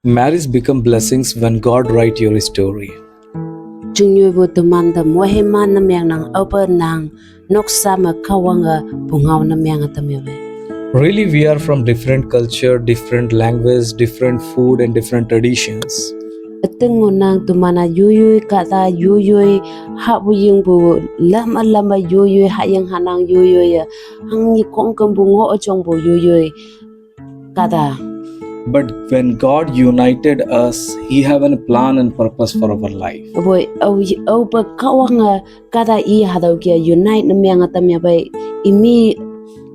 Marriage become blessings when God write your story. Junyo bu tuman da moheman na myang nang open nang noksa ma kawanga pungaw na myang atamyawe. Really, we are from different culture, different language, different food, and different traditions. Atengo nang tumana yuyuy kata yuyuy habu yung bu lama yuyuy hayang hanang yuyuy hangi kongkang bungo ochong bu yuyuy kata. But when God united us, He have a plan and purpose for our life. Boy au pa kawanga kata I hadaw kia unite na myang atamyawe imi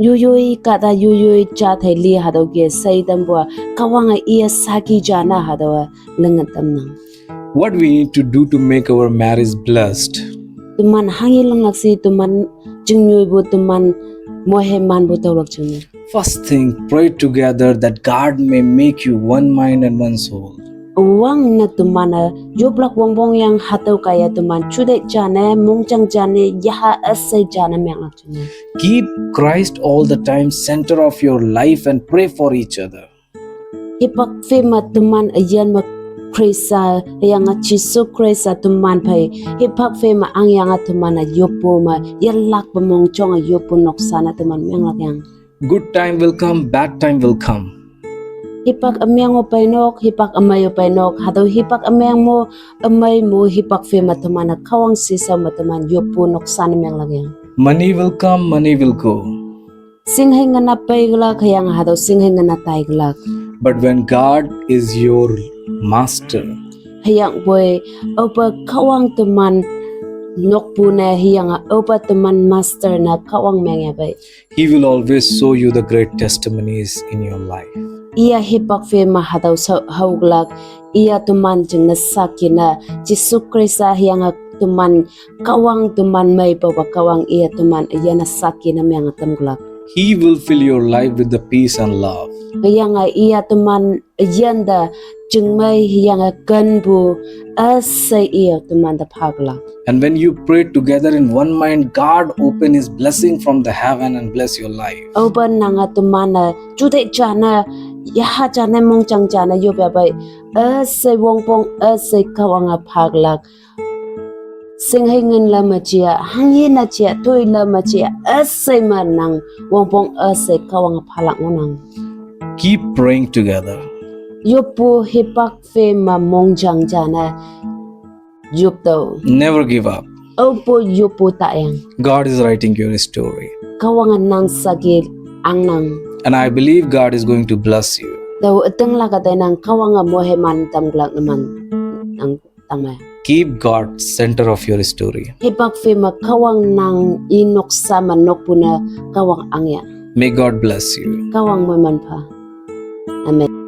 yuyuy kata yuyuy chat hay li hadaw kia say dambwa kawanga iya saki jana hadawa langatam nang. What we need to do to make our marriage blessed? Tuman hangi lang laksi tuman junyo bu tuman moheman bu tawlak junyo. First thing, pray together that God may make you one mind and one soul. Wang na tumana yoblak wongbong yang hataw kaya tuman chude jane mongchang jane yaha asay jana myang lak junyo. Keep Christ all the time center of your life and pray for each other. Hipak fema tuman ayan ma Krisa yang Jisu Krisa tuman pai hipak fema ang yang tuman yopo ma yalak pemongchong yopo noksana tuman myang lak yang. Good time will come, bad time will come. Hipak amyang mo painok, hipak amayo painok, hataw hipak amyang mo amay mo hipak fema tuman kawang sisa matuman yopo noksana myang lak yang. Money will come, money will go. Singhay nga napay glak hayang hataw singhay nga natay glak. But when God is your master, Hayang boy opa kawang tuman nokpu na hiyang opa tuman master na kawang mengyabay. He will always show you the great testimonies in your life. Iya hipak fe mahadaw sa hauglak iya tuman jeng nasaki na Jisu Krista hiyang tuman kawang tuman may bawa kawang iya tuman iya nasaki na mga tamglak. He will fill your life with the peace and love. Hiyang iya tuman yanda jeng may hiyang ganbu asay iya tuman da paglak. And when you pray together in one mind, God open His blessing from the heaven and bless your life. Open na nga tumana jude jana yaha jana mongchang jana yobabay asay wongpong asay kawanga paglak. Singhay ngan lama chia hangin na chia toy lama chia asay manang wongpong asay kawanga palak ngunang. Keep praying together. Yopo hipak fe ma mongjang jana yupto. Never give up. Opo yopo taeng God is writing your story. kawanga nang sagil ang nang. And I believe God is going to bless you. Daw iteng lakatay ng kawanga moheman tamglak naman ang tama. Keep God center of your story. Hipak fe ma kawang nang inok sa manok po na kawang angya. May God bless you. Kawang mo man pa. Amen.